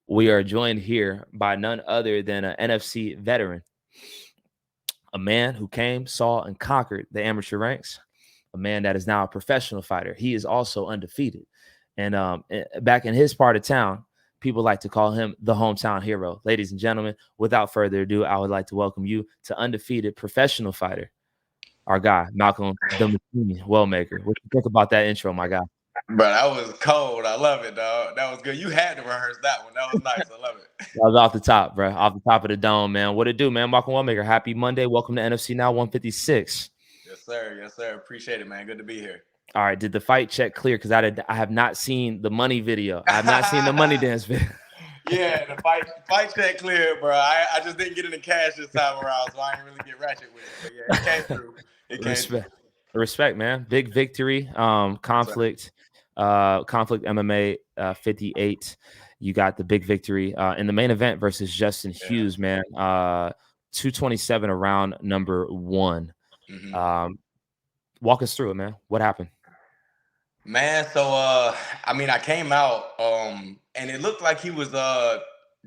We are joined here by none other than an NFC veteran, a man who came, saw, and conquered the amateur ranks, a man that is now a professional fighter. He is also undefeated. And back in his part of town, people like to call him the hometown hero. Ladies and gentlemen, without further ado, I would like to welcome you to undefeated professional fighter, our guy, Malcolm the Machine Wellmaker. What you think about that intro, my guy? Bro, that was cold. I love it, dog. That was good. You had to rehearse that one. That was nice. I love it. That was off the top, bro. Off the top of the dome, man. What it do, man? Malcolm Wellmaker. Happy Monday. Welcome to NFC Now 156. Yes, sir. Yes, sir. Appreciate it, man. Good to be here. All right. Did the fight check clear? Because I have not seen the money video. I have not seen the money dance video. Yeah, the fight check clear, bro. I just didn't get it in cash this time around, so I didn't really get ratchet with it. But yeah, it came through. Respect, man. Big victory. Conflict MMA 58. You got the big victory in the main event versus Justin Hughes, man. 227 around number one. Mm-hmm. Walk us through it, man. What happened? Man, so I came out and it looked like he was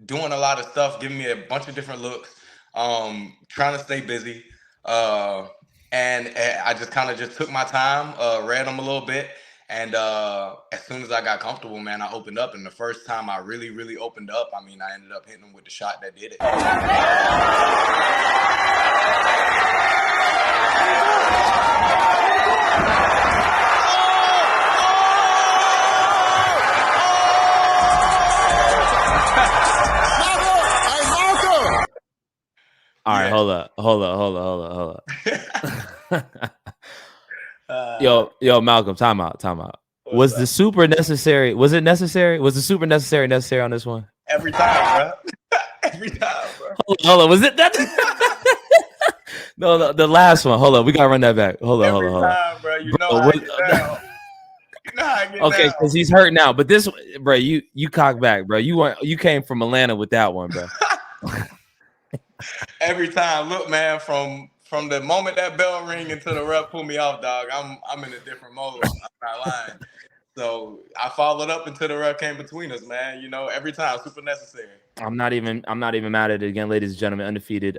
doing a lot of stuff, giving me a bunch of different looks, trying to stay busy. And I just kind of took my time, read him a little bit. And as soon as I got comfortable, man, I opened up. And the first time I really, really opened up, I ended up hitting him with the shot that did it. All right, hold up. Yo, Malcolm, time out. Was the super necessary? Was it necessary? Was the super necessary on this one? Every time, bro. Every time, bro. Hold on. Was it that? No, the last one. Hold on. We gotta run that back. Hold on. Every time, bro. You know how I get down. You know how I get down. Okay, because he's hurt now. But this, bro, you cock back, bro. You came from Atlanta with that one, bro. Every time, look, man, from the moment that bell ring until the ref pull me off, dog, I'm in a different mode. I'm not lying. So I followed up until the ref came between us, man. You know, every time, super necessary. I'm not even mad at it again, ladies and gentlemen. Undefeated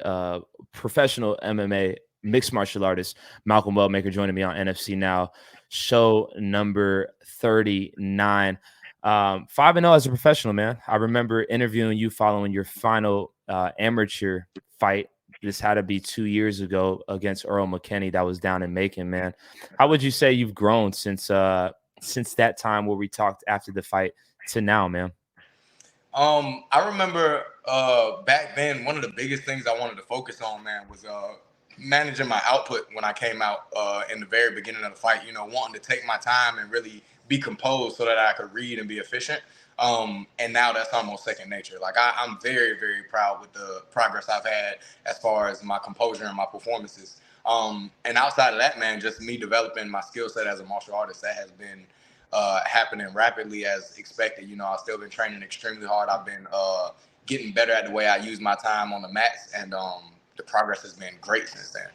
professional MMA mixed martial artist Malcolm Wellmaker joining me on NFC Now, show number 39. 5-0 as a professional, man. I remember interviewing you following your final amateur fight. This had to be 2 years ago against Earl McKinney. That was down in Macon, man. How would you say you've grown since that time where we talked after the fight to now, man? I remember back then, one of the biggest things I wanted to focus on, man, was managing my output when I came out in the very beginning of the fight. You know, wanting to take my time and really be composed so that I could read and be efficient. And now that's almost second nature. Like I'm very, very proud with the progress I've had as far as my composure and my performances. And outside of that, man, just me developing my skill set as a martial artist, that has been happening rapidly as expected. You know, I've still been training extremely hard. I've been getting better at the way I use my time on the mats, and the progress has been great since then.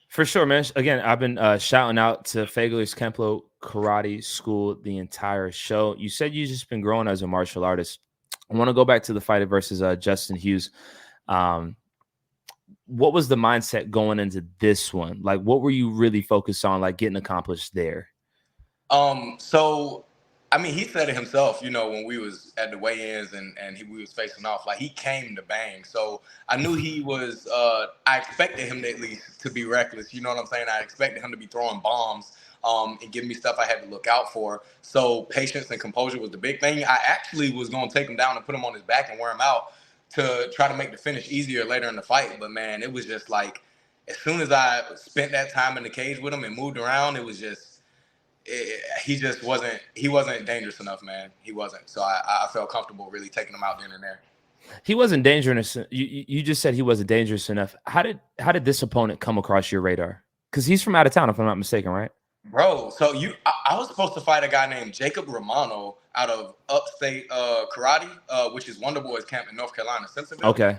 For sure, man. Again, I've been shouting out to Fagler's Kemplo Karate School the entire show. You said you've just been growing as a martial artist. I want to go back to the fight versus Justin Hughes. What was the mindset going into this one? Like, what were you really focused on, like, getting accomplished there? So, I mean, he said it himself, you know, when we was at the weigh-ins and we was facing off, like, he came to bang. So I knew he was, I expected him to at least to be reckless. You know what I'm saying? I expected him to be throwing bombs and giving me stuff I had to look out for. So patience and composure was the big thing. I actually was going to take him down and put him on his back and wear him out to try to make the finish easier later in the fight. But, man, it was just like, as soon as I spent that time in the cage with him and moved around, it was just, he wasn't dangerous enough, man. He wasn't. So I felt comfortable really taking him out then and there. He wasn't dangerous. You just said he wasn't dangerous enough. How did this opponent come across your radar? Because he's from out of town, if I'm not mistaken, right? Bro, so I was supposed to fight a guy named Jacob Romano out of Upstate Karate, which is Wonder Boys camp in North Carolina, Simpsonville. Okay.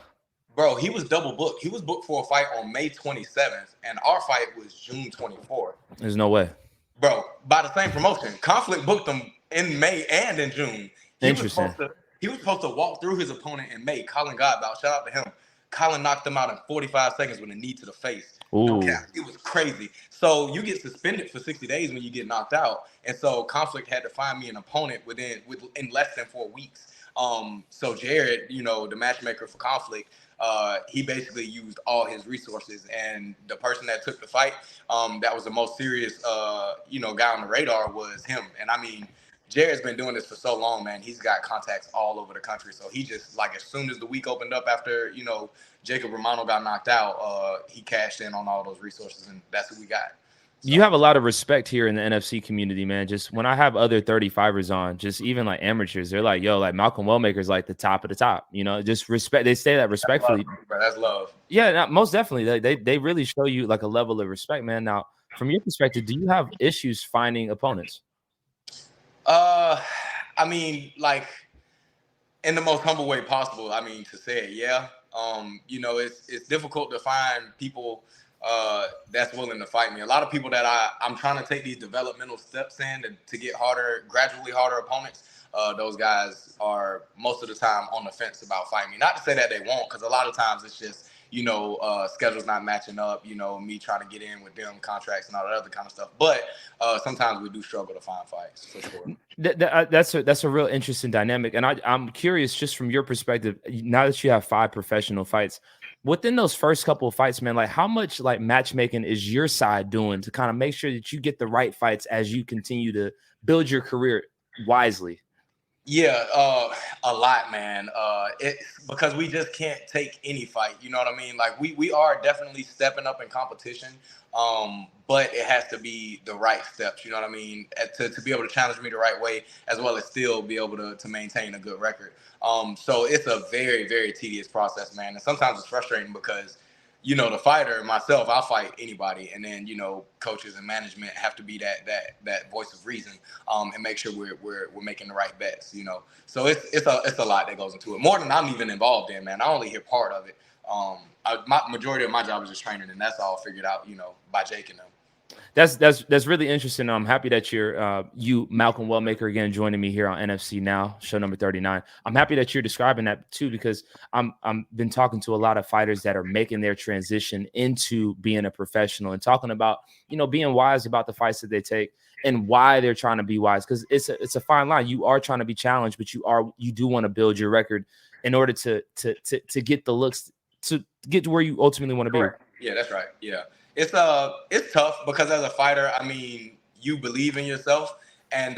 Bro, he was double booked. He was booked for a fight on May 27th, and our fight was June 24th. There's no way. Bro, by the same promotion. Conflict booked him in May and in June. Interesting. He was supposed to walk through his opponent in May, Colin Godbout. Shout out to him. Colin knocked him out in 45 seconds with a knee to the face. Ooh. No cap. It was crazy. So you get suspended for 60 days when you get knocked out. And so Conflict had to find me an opponent in less than 4 weeks. So Jared, you know, the matchmaker for Conflict, he basically used all his resources, and the person that took the fight, that was the most serious, guy on the radar was him. And I mean, Jared's been doing this for so long, man. He's got contacts all over the country. So he just, like, as soon as the week opened up after, you know, Jacob Romano got knocked out, he cashed in on all those resources, and that's who we got. So. You have a lot of respect here in the NFC community, man. Just when I have other 35ers on, just even like amateurs, they're like, yo, like Malcolm Wellmaker's like the top of the top, you know, just respect. They say that respectfully. That's love, bro. That's love. Yeah, most definitely. They really show you like a level of respect, man. Now, from your perspective, do you have issues finding opponents? I mean, like, in the most humble way possible. I mean, to say it, yeah. You know, it's difficult to find people that's willing to fight me. A lot of people that I'm trying to take these developmental steps in to get gradually harder opponents. Those guys are most of the time on the fence about fighting me. Not to say that they won't, because a lot of times it's just, you know, schedules not matching up, you know, me trying to get in with them, contracts and all that other kind of stuff. But sometimes we do struggle to find fights, for sure. That's a real interesting dynamic. And I'm curious, just from your perspective, now that you have 5 professional fights, within those first couple of fights, man, like how much like matchmaking is your side doing to kind of make sure that you get the right fights as you continue to build your career wisely? Yeah, a lot, man. Because we just can't take any fight. You know what I mean? Like we are definitely stepping up in competition, but it has to be the right steps. You know what I mean? To be able to challenge me the right way, as well as still be able to maintain a good record. So it's a very, very tedious process, man. And sometimes it's frustrating because, you know, the fighter, myself, I'll fight anybody. And then, you know, coaches and management have to be that voice of reason, and make sure we're making the right bets, you know. So it's a lot that goes into it. More than I'm even involved in, man. I only hear part of it. My majority of my job is just training, and that's all figured out, you know, by Jake and them. That's really interesting. I'm happy that you Malcolm Wellmaker again joining me here on NFC Now, show number 39. I'm happy that you're describing that too, because I'm been talking to a lot of fighters that are making their transition into being a professional and talking about, you know, being wise about the fights that they take and why they're trying to be wise, because it's a fine line. You are trying to be challenged, but you do want to build your record in order to get the looks to get to where you ultimately want to be. Yeah, that's right. Yeah. It's tough because as a fighter, I mean, you believe in yourself, and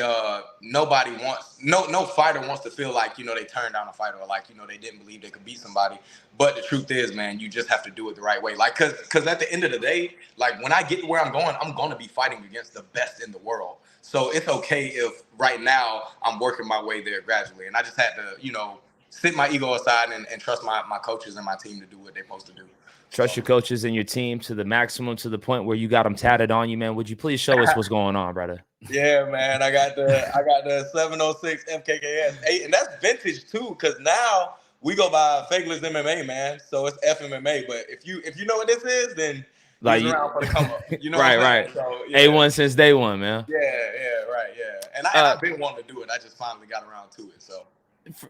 no fighter wants to feel like, you know, they turned down a fight, or like, you know, they didn't believe they could beat somebody. But the truth is, man, you just have to do it the right way. Like, cause at the end of the day, like when I get to where I'm going to be fighting against the best in the world. So it's okay if right now I'm working my way there gradually, and I just had to, you know, sit my ego aside and trust my coaches and my team to do what they're supposed to do. Trust your coaches and your team to the maximum, to the point where you got them tatted on you, man. Would you please show us what's going on, brother? Yeah, man. I got the 706 MKKS 8, and that's vintage too, because now we go by Fakeless MMA, man. So it's FMMA. But if you know what this is, then like around for the come up. You know, right. So, yeah. A1 since day one, man. Yeah, right, yeah. And I've been wanting to do it. I just finally got around to it. So.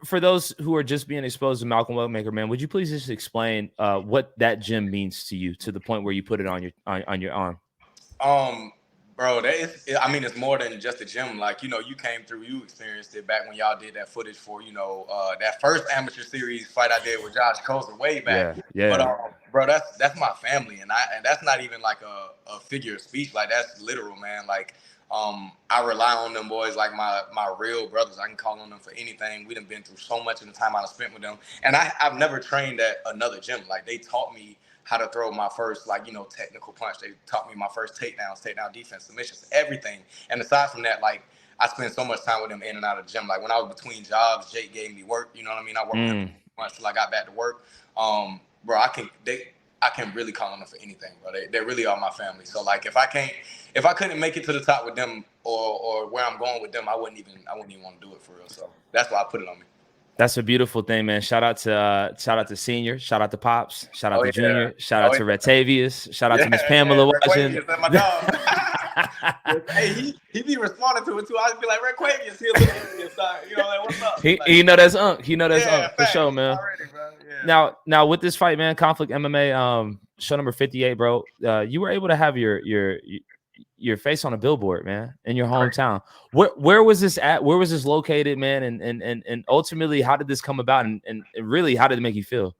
For those who are just being exposed to Malcolm Wellmaker, man, would you please just explain what that gym means to you, to the point where you put it on your arm? Bro, it's more than just a gym. Like, you know, you came through, you experienced it back when y'all did that footage for, you know, that first amateur series fight I did with Josh Koza way back. Yeah. But bro, that's my family, and that's not even like a figure of speech. Like, that's literal, man. Like, I rely on them boys like my real brothers. I can call on them for anything. We done been through so much in the time I've spent with them. And I've never trained at another gym. Like, they taught me how to throw my first, like, you know, technical punch. They taught me my first takedowns, takedown defense, submissions, everything. And aside from that, like, I spent so much time with them in and out of the gym. Like, when I was between jobs, Jake gave me work. You know what I mean? I worked with them until I got back to work. Bro, I can really call on them for anything, bro. They really are my family. So, like, if I couldn't make it to the top with them, or where I'm going with them, I wouldn't even want to do it for real. So that's why I put it on me. That's a beautiful thing, man. Shout out to Senior, shout out to Pops, shout out to Junior, shout out to Retavius, shout out to Miss Pamela watching. Hey, he be responding to it too. I'd be like, Red Quavius, he'll look at me and start, you know, like, what's up? he, Like, he know that's Unk. He know that's yeah, Unk for sure, man. already, bro. Yeah. Now with this fight, man, Conflict MMA, show number 58, bro. You were able to have your face on a billboard, man, in your hometown. Where was this at? Where was this located, man? And ultimately, how did this come about? And really, how did it make you feel?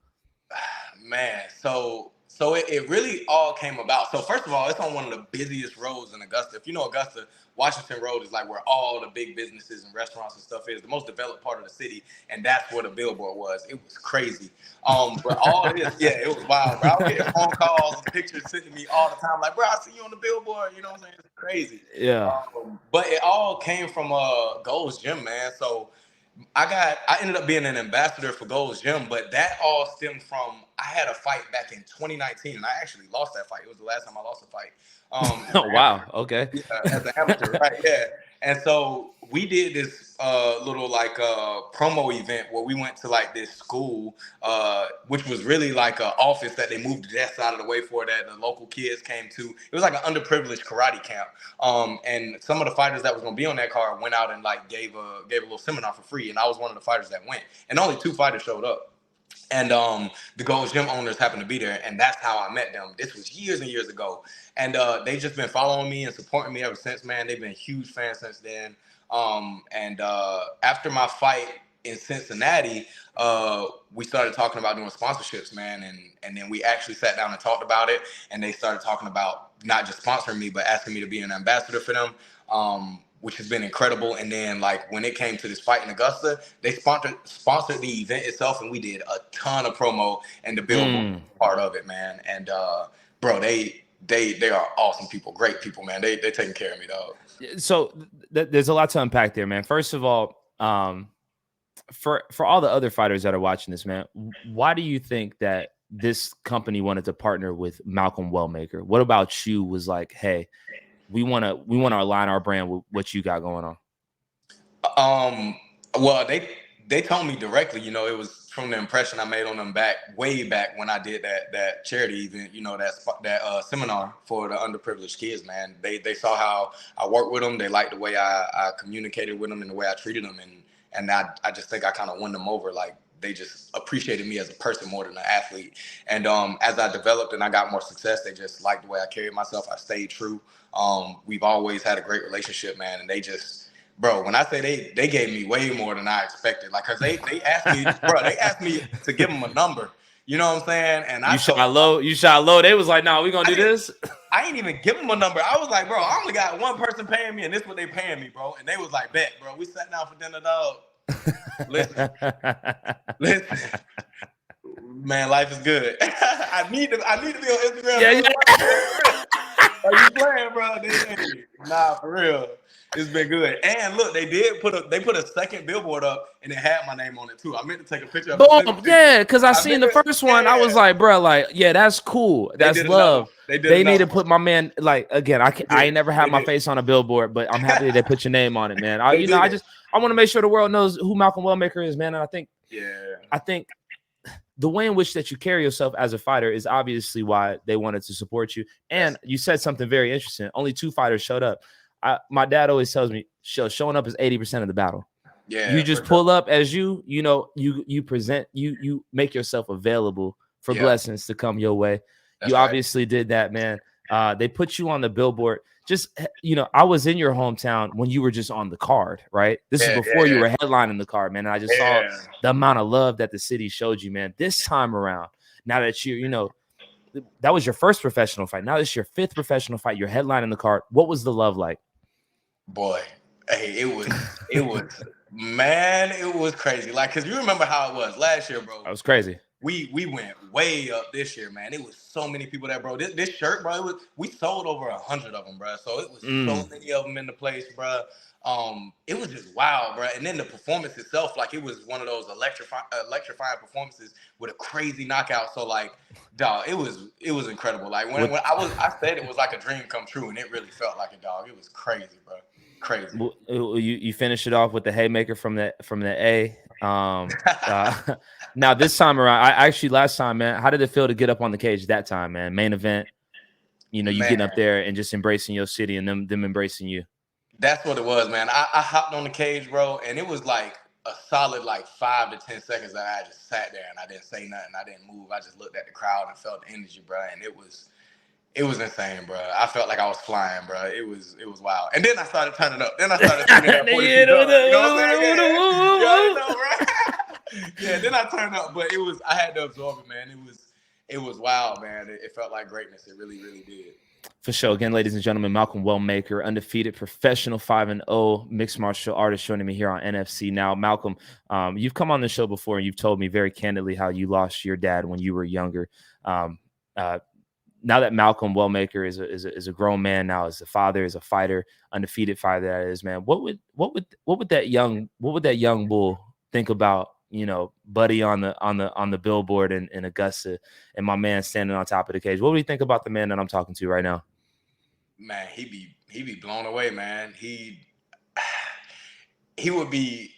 Man, so it really all came about. So first of all, it's on one of the busiest roads in Augusta. If you know Augusta, Washington Road is like where all the big businesses and restaurants and stuff is, the most developed part of the city, and that's where the billboard was. It was crazy. But all this, yeah, it was wild, bro. I was getting phone calls and pictures sent to me all the time, like, bro, I see you on the billboard. You know what I'm saying? It's crazy. Yeah. But it all came from Gold's Gym, man. So I ended up being an ambassador for Gold's Gym, but that all stemmed from I had a fight back in 2019, and I actually lost that fight. It was the last time I lost a fight. Oh wow, okay. Yeah, as an amateur, right? Yeah. And so we did this little like promo event where we went to like this school, which was really like an office that they moved the desk out of the way for that the local kids came to. It was like an underprivileged karate camp. And some of the fighters that was gonna be on that card went out and like gave a little seminar for free, and I was one of the fighters that went. And only 2 fighters showed up. And the Gold's Gym owners happened to be there, and that's how I met them. This was years and years ago, and they've just been following me and supporting me ever since, man. They've been huge fans since then. And after my fight in Cincinnati, we started talking about doing sponsorships, man, and then we actually sat down and talked about it, and they started talking about not just sponsoring me, but asking me to be an ambassador for them. Which has been incredible. And then like when it came to this fight in Augusta, they sponsored the event itself, and we did a ton of promo and the billboard part of it, man. And bro, they are awesome people, great people, man. They taking care of me, dog. So there's a lot to unpack there, man. First of all, for all the other fighters that are watching this, man, why do you think that this company wanted to partner with Malcolm Wellmaker? What about you was like, hey, we want to align our brand with what you got going on? Well, they told me directly, you know, it was from the impression I made on them way back when I did that charity event, you know, that seminar for the underprivileged kids, man. They saw how I worked with them. They liked the way I communicated with them and the way I treated them. And I just think I kind of won them over. Like, they just appreciated me as a person more than an athlete. And as I developed and I got more success, they just liked the way I carried myself. I stayed true. We've always had a great relationship, man. And they just, bro, when I say they gave me way more than I expected, like, cause they asked me, bro, they asked me to give them a number. You know what I'm saying? And you shot low. They was like, "No, we gonna do this." I ain't even give them a number. I was like, bro, I only got one person paying me, and this is what they paying me, bro. And they was like, bet, bro. We sat down for dinner, dog. Listen, man, life is good. I need to be on Instagram. Yeah. Are you playing, bro? Nah, for real. It's been good. And look, they put a second billboard up, and it had my name on it too. I meant to take a picture of it. Boom, yeah, because I seen the first one. I was like, bro, like, yeah, that's cool. That's love. They need to put my man, like, again, I ain't never had my face on a billboard, but I'm happy they put your name on it, man. I want to make sure the world knows who Malcolm Wellmaker is, man. And I think the way in which that you carry yourself as a fighter is obviously why they wanted to support you. And you said something very interesting. Only 2 fighters showed up. My dad always tells me showing up is 80% of the battle. Yeah, you just pull up as you present, you make yourself available for blessings to come your way. You obviously did that, man. They put you on the billboard. Just, I was in your hometown when you were just on the card, right? This is before you were headlining the card, man. And I just saw the amount of love that the city showed you, man. This time around, now that that was your first professional fight. Now this is your 5th professional fight. You're headlining the card. What was the love like? Boy, hey, it was, man, it was crazy. Like, cause you remember how it was last year, bro. That was crazy. We went way up this year, man. It was so many people there, bro. This shirt, bro, we sold over 100 of them, bro. So it was so many of them in the place, bro. It was just wild, bro. And then the performance itself, like, it was one of those electrifying performances with a crazy knockout. So, like, dog, it was incredible. Like, when I said it was like a dream come true, and it really felt like it, dog. It was crazy, bro. Crazy. You finish it off with the haymaker from the A. Now this time around, last time, man, how did it feel to get up on the cage that time, man? Main event. you Man, getting up there and just embracing your city and them embracing you? that's what it was, man. I hopped on the cage, bro, and it was like a solid like 5 to 10 seconds that I just sat there and I didn't say nothing. I didn't move. I just looked at the crowd and felt the energy, bro. And it was insane, bro. I felt like I was flying, bro. It was wild. And then I started turning up. Then I started turning up 42 you know what I'm saying? Yeah. You already know, right? Yeah, then I turned up, but I had to absorb it, man. It was wild, man. It felt like greatness. It really, really did. For sure. Again, ladies and gentlemen, Malcolm Wellmaker, undefeated professional 5-0 mixed martial artist, joining me here on NFC Now. Malcolm, you've come on the show before and you've told me very candidly how you lost your dad when you were younger. Now that Malcolm Wellmaker is a grown man now, as a father, as a fighter, undefeated fighter that is, man, what would that young bull think about, Buddy on the billboard in Augusta and my man standing on top of the cage? What do you think about the man that I'm talking to right now? Man, he be blown away, man. He would be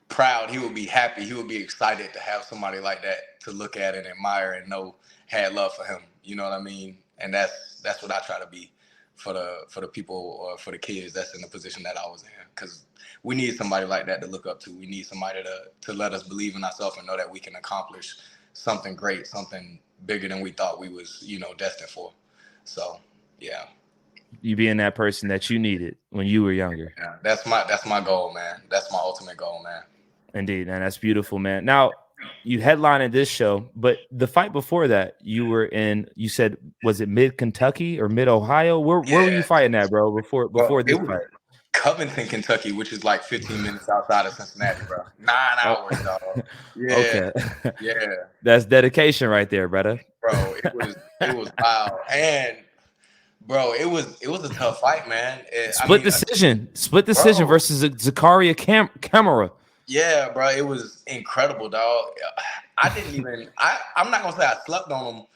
proud. He would be happy. He would be excited to have somebody like that to look at and admire and know had love for him. You know what I mean? And that's what I try to be for the people or for the kids that's in the position that I was in. Because we need somebody like that to look up to. We need somebody to let us believe in ourselves and know that we can accomplish something great, something bigger than we thought we was, destined for. So, yeah. You being that person that you needed when you were younger. Yeah, that's my goal, man. That's my ultimate goal, man. Indeed, man. That's beautiful, man. Now, you headlined this show, but the fight before that, you said, was it mid-Kentucky or mid-Ohio? Where were you fighting at, bro, before this fight? Covington, Kentucky, which is like 15 minutes outside of Cincinnati, bro. 9 hours, dog. Yeah. Okay. Yeah. That's dedication right there, brother. Bro, it was wild. And bro, it was a tough fight, man. Split decision versus Zakaria Kamara. Yeah, bro, it was incredible, dog. I'm not gonna say I slept on him,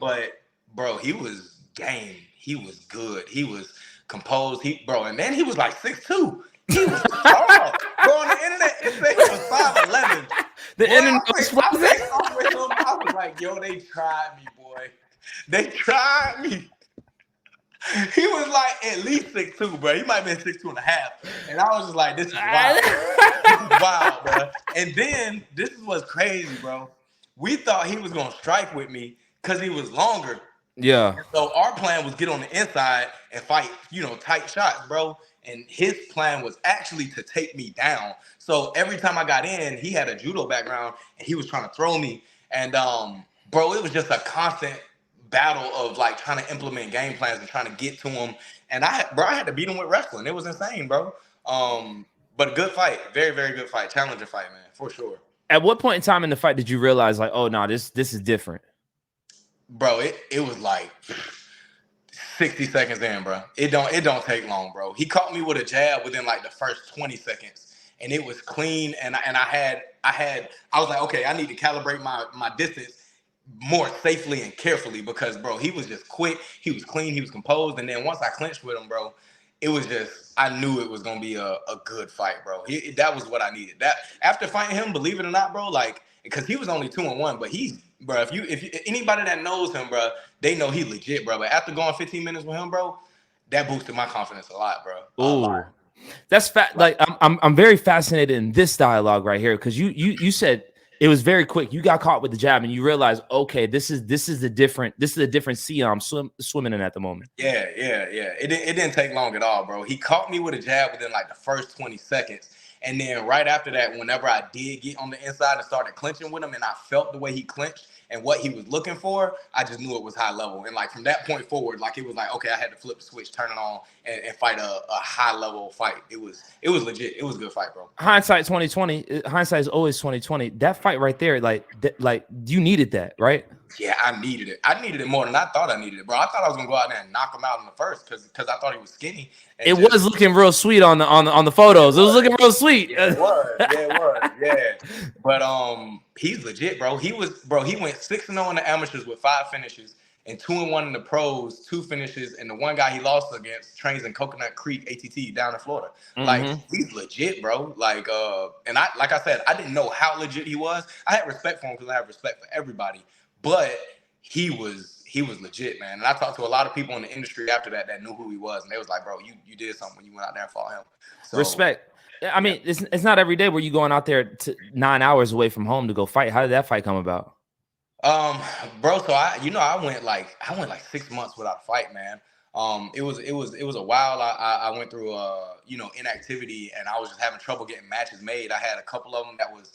but bro, he was game. He was good. He was composed. And then he was like 6'2". He was tall. Bro, on the internet, it said he was 5'11". I was like, yo, they tried me, boy. They tried me. He was like at least 6'2", bro. He might have been 6'2 and a half. And I was just like, this is wild. This is wild, bro. And then this is what's crazy, bro. We thought he was gonna strike with me because he was longer. Yeah. And so our plan was get on the inside and fight, tight shots, bro. And his plan was actually to take me down. So every time I got in, he had a judo background and he was trying to throw me. And bro, it was just a constant battle of like trying to implement game plans and trying to get to him. And I had to beat him with wrestling. It was insane, bro. But a good fight, very, very good fight, challenger fight, man, for sure. At what point in time in the fight did you realize like, oh no, this is different? Bro, it was like 60 seconds in, bro. It don't take long, bro. He caught me with a jab within like the first 20 seconds, and it was clean. And I was like, okay, I need to calibrate my distance more safely and carefully because, bro, he was just quick. He was clean. He was composed. And then once I clinched with him, bro, it was just, I knew it was gonna be a good fight, bro. That was what I needed. That after fighting him, believe it or not, bro, like because he was only 2-1, but bro, if anybody that knows him, bro, they know he legit, bro. But after going 15 minutes with him, bro, that boosted my confidence a lot, bro. Ooh, that's like I'm very fascinated in this dialogue right here because you said it was very quick. You got caught with the jab and you realized, okay, this is a different sea I'm swimming in at the moment. Yeah. It didn't take long at all, bro. He caught me with a jab within like the first 20 seconds. And then right after that, whenever I did get on the inside and started clinching with him and I felt the way he clinched and what he was looking for, I just knew it was high level. And like from that point forward, like it was like, okay, I had to flip the switch, turn it on and fight a high level fight. It was legit. It was a good fight, bro. Hindsight 2020. Hindsight is always 2020. That fight right there, like you needed that, right? Yeah, I needed it. I needed it more than I thought I needed it, bro. I thought I was gonna go out there and knock him out in the first because I thought he was skinny. It was looking real sweet on the photos. It was looking real sweet. It was. But he's legit, bro. He went 6-0 in the amateurs with 5 finishes and 2-1 in the pros, 2 finishes, and the one guy he lost against trains in Coconut Creek ATT down in Florida. Mm-hmm. Like he's legit, bro. Like and like I said, I didn't know how legit he was. I had respect for him because I have respect for everybody. But he was he was legit, man. And I talked to a lot of people in the industry after that knew who he was, and they was like, bro, you did something when you went out there and fought him. So, respect. I mean, it's not every day where you going out there to 9 hours away from home to go fight. How did that fight come about? Bro, so I went like 6 months without a fight, man. It was a while. I went through inactivity, and I was just having trouble getting matches made. I had a couple of them that was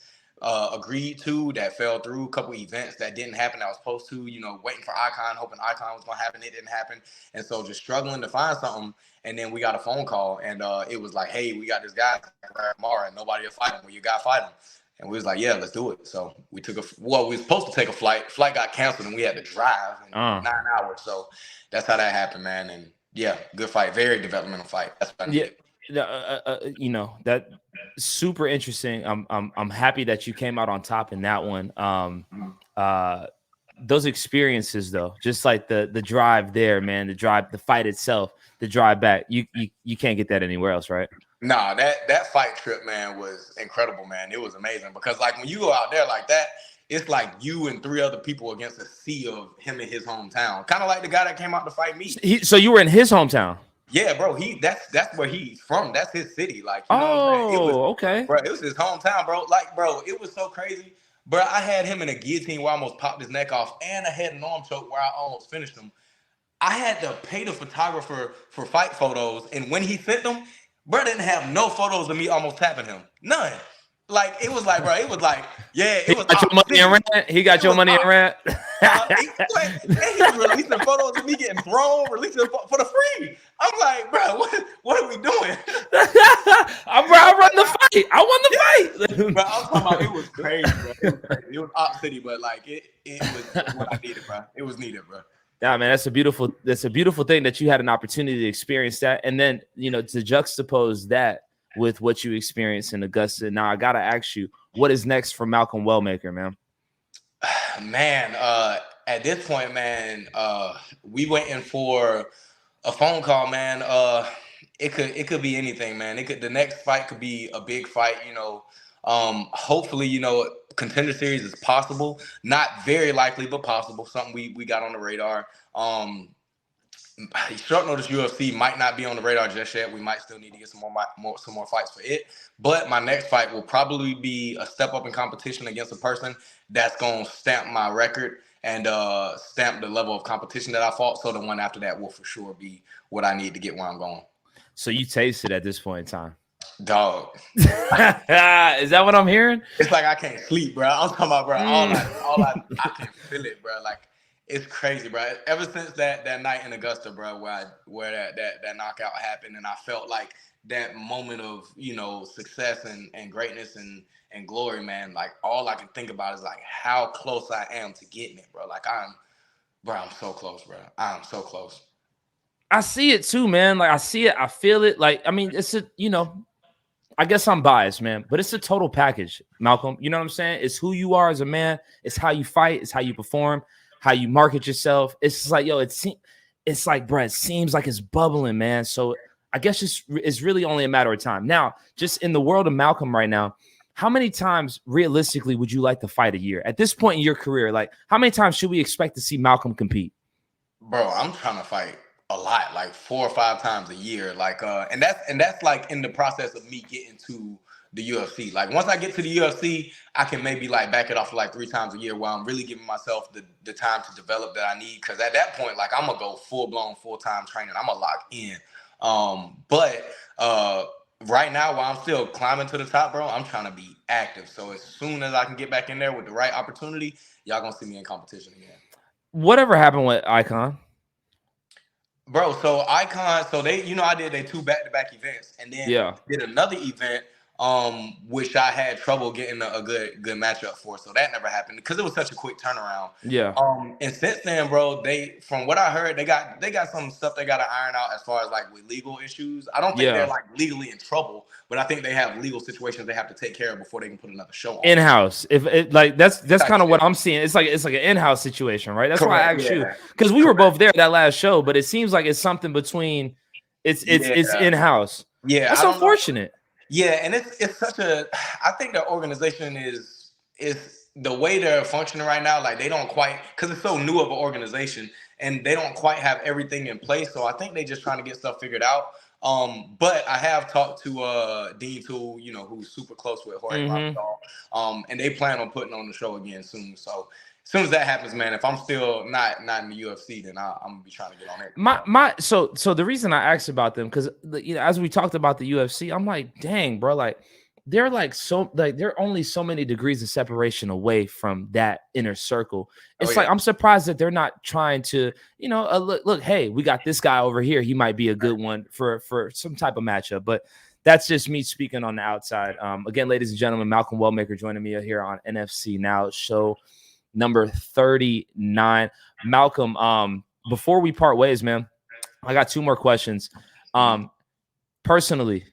agreed to that fell through, a couple events that didn't happen that I was supposed to, waiting for Icon, hoping Icon was gonna happen. It didn't happen, and so just struggling to find something. And then we got a phone call, and it was like, hey, we got this guy tomorrow, and nobody will fight him. Well, you got to fight him. And we was like, yeah, let's do it. So we took we were supposed to take a flight. Flight got canceled, and we had to drive in 9 hours. So that's how that happened, man. And yeah, good fight, very developmental fight. That's what I needed. That super interesting. I'm happy that you came out on top in that one. Those experiences, though, just like the drive there, man, the fight itself, the drive back, you can't get that anywhere else, right? Nah, that fight trip, man, was incredible, man. It was amazing because, like, when you go out there like that, it's like you and 3 other people against a sea of him in his hometown. Kind of like the guy that came out to fight me. So you were in his hometown? Yeah, bro. That's where he's from. That's his city. Like, okay, bro. It was his hometown, bro. Like, bro, it was so crazy. Bro, I had him in a guillotine where I almost popped his neck off, and I had an arm choke where I almost finished him. I had to pay the photographer for fight photos, and when he sent them, bro didn't have no photos of me almost tapping him. None. Like, it was like, bro, it was like, yeah, it was. Got your money in rent. He got your money in rent. He was releasing photos of me getting thrown, releasing it for the free. I'm like, bro, what are we doing? I run the fight. I won the fight. Bro, I'm talking about, it was crazy, bro. It was Op City, but like it was what I needed, bro. It was needed, bro. Yeah, man, that's a beautiful thing that you had an opportunity to experience that, and then to juxtapose that with what you experienced in Augusta. Now I gotta ask you, what is next for Malcolm Wellmaker, man? Man, at this point, man, we waiting for a phone call, man. It could be anything, man. The next fight could be a big fight, hopefully, Contender Series is possible. Not very likely, but possible. Something we got on the radar. Short notice UFC might not be on the radar just yet. We might still need to get some more fights for it. But my next fight will probably be a step up in competition against a person that's gonna stamp my record and stamp the level of competition that I fought. So the one after that will for sure be what I need to get where I'm going. So you taste it at this point in time, dog. Is that what I'm hearing? It's like I can't sleep, bro. I'm talking about, bro. I can feel it, bro. Like, it's crazy, bro. Ever since that night in Augusta, bro, where that knockout happened, and I felt like that moment of success and greatness and glory, man. Like, all I can think about is like how close I am to getting it, bro. Like, I'm so close, bro. I'm so close. I see it too, man. Like, I see it, I feel it. Like, I mean, it's I guess I'm biased, man, but it's a total package, Malcolm. You know what I'm saying? It's who you are as a man. It's how you fight. It's how you perform. How you market yourself. It's just like, it's like, bro, it seems like it's bubbling, man. So I guess it's really only a matter of time. Now, just in the world of Malcolm right now, how many times realistically would you like to fight a year? At this point in your career, like, how many times should we expect to see Malcolm compete? Bro, I'm trying to fight a lot, like 4 or 5 times a year. Like, and that's like in the process of me getting to the UFC. Like, once I get to the UFC, I can maybe like back it off for like 3 times a year while I'm really giving myself the time to develop that I need. Cause at that point, like, I'm gonna go full-time training. I'm gonna lock in. But right now, while I'm still climbing to the top, bro, I'm trying to be active. So as soon as I can get back in there with the right opportunity, y'all gonna see me in competition again. Whatever happened with Icon? Bro, so Icon, so they, I did their 2 back-to-back events, and then did another event, which I had trouble getting a good matchup for. So that never happened because it was such a quick turnaround. Yeah. And since then, bro, from what I heard, they got some stuff they got to iron out as far as like with legal issues. I don't think they're like legally in trouble, but I think they have legal situations they have to take care of before they can put another show on. In-house. If it like that's kind of what I'm seeing. It's like an in-house situation, right? That's why I asked you, because we were both there at that last show, but it seems like it's something between it's in-house. Yeah. That's unfortunate. Yeah, and it's such a. I think the organization is the way they're functioning right now, like they don't quite, because it's so new of an organization and they don't quite have everything in place. So I think they just trying to get stuff figured out. But I have talked to Dean Tool, you know, who's super close with Jorge Masvidal, and they plan on putting on the show again soon. So as soon as that happens, man, if I'm still not in the UFC, then I'm gonna be trying to get on it. So the reason I asked about them, because as we talked about the UFC, I'm like, dang, bro, like they're they're only so many degrees of separation away from that inner circle. It's like I'm surprised that they're not trying to, look, hey, we got this guy over here. He might be a good one for some type of matchup, but that's just me speaking on the outside. Again, ladies and gentlemen, Malcolm Wellmaker joining me here on NFC Now, show number 39. Malcolm, before we part ways, man, I got two more questions. Personally,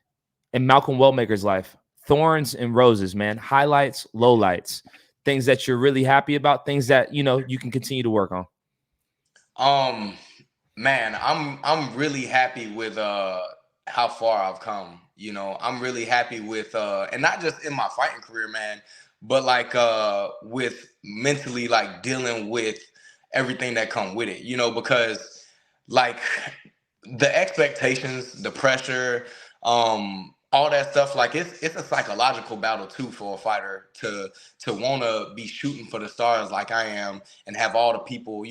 in Malcolm Wellmaker's life, thorns and roses, man, highlights, lowlights, things that you're really happy about, things that you can continue to work on. Man, I'm really happy with how far I've come. I'm really happy with and not just in my fighting career, man, but like with mentally, like dealing with everything that come with it, because like the expectations, the pressure, all that stuff, like it's a psychological battle too for a fighter to want to be shooting for the stars like I am and have all the people,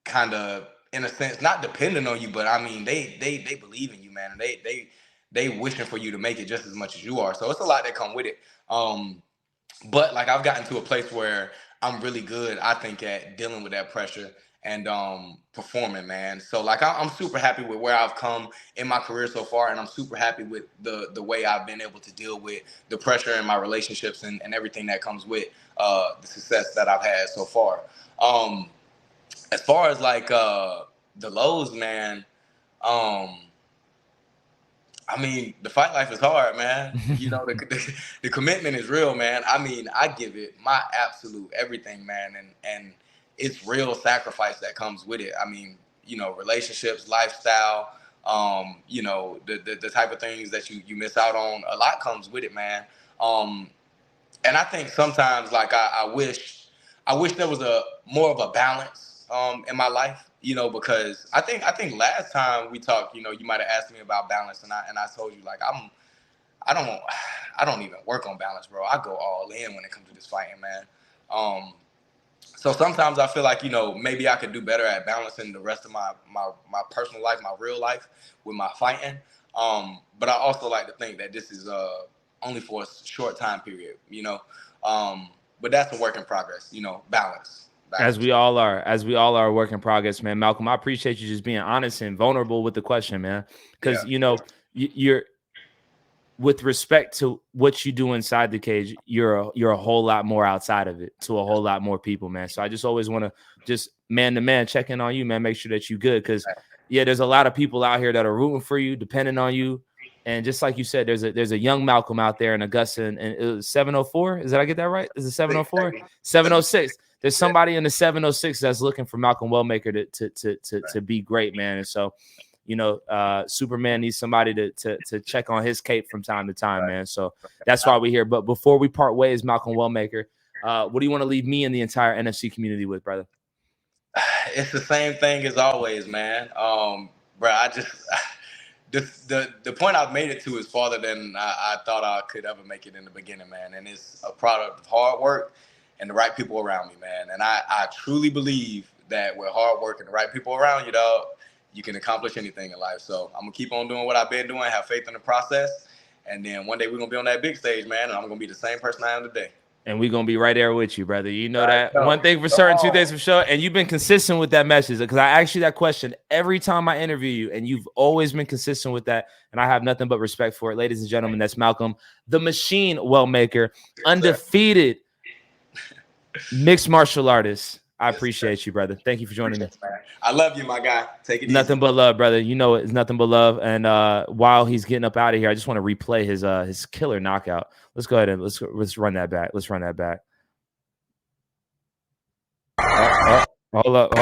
kind of in a sense not depending on you, but I mean they believe in you, man, and they wishing for you to make it just as much as you are. So it's a lot that come with it. But like I've gotten to a place where I'm really good, I think, at dealing with that pressure and performing, man. So like I'm super happy with where I've come in my career so far, and I'm super happy with the way I've been able to deal with the pressure in my relationships and everything that comes with the success that I've had so far. As far as like the lows, man, I mean, the fight life is hard, man. The commitment is real, man. I mean, I give it my absolute everything, man, and it's real sacrifice that comes with it. I mean, relationships, lifestyle, the type of things that you miss out on, a lot comes with it, man. And I think sometimes, like, I wish there was more of a balance in my life, because I think last time we talked, you might have asked me about balance, and I told you, like, I don't even work on balance, bro. I go all in when it comes to this fighting, man. So sometimes I feel like, maybe I could do better at balancing the rest of my personal life, my real life with my fighting. But I also like to think that this is only for a short time period, but that's a work in progress, balance. As we all are a work in progress, man. Malcolm, I appreciate you just being honest and vulnerable with the question, man. Because, you're with respect to what you do inside the cage, you're a whole lot more outside of it to a whole lot more people, man. So I just always want to just man to man check in on you, man. Make sure that you're good, because there's a lot of people out here that are rooting for you, depending on you. And just like you said, there's a young Malcolm out there in Augusta, and it was 704. Did I get that right? Is it 704? 706. There's somebody in the 706 that's looking for Malcolm Wellmaker to be great, man. And so, Superman needs somebody to check on his cape from time to time, man. So that's why we're here. But before we part ways, Malcolm Wellmaker, what do you want to leave me and the entire NFC community with, brother? It's the same thing as always, man. Bro, I just the point I've made it to is farther than I thought I could ever make it in the beginning, man. And it's a product of hard work and the right people around me, man. And I truly believe that with hard work and the right people around you, dog, you can accomplish anything in life. So I'm gonna keep on doing what I've been doing, have faith in the process, and then one day we're gonna be on that big stage, man, and I'm gonna be the same person I am today. And we're going to be right there with you, brother. You know that. One thing for certain, two things for sure. And you've been consistent with that message, because I ask you that question every time I interview you, and you've always been consistent with that. And I have nothing but respect for it. Ladies and gentlemen, that's Malcolm, the Machine Wellmaker, undefeated mixed martial artist. I appreciate you, brother. Thank you for joining me. I love you, my guy. Take it easy. Nothing but love, brother. You know it's nothing but love. And while he's getting up out of here, I just want to replay his killer knockout. Let's go ahead and let's run that back. Let's run that back. Hold up.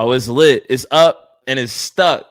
Oh, it's lit. It's up and it's stuck.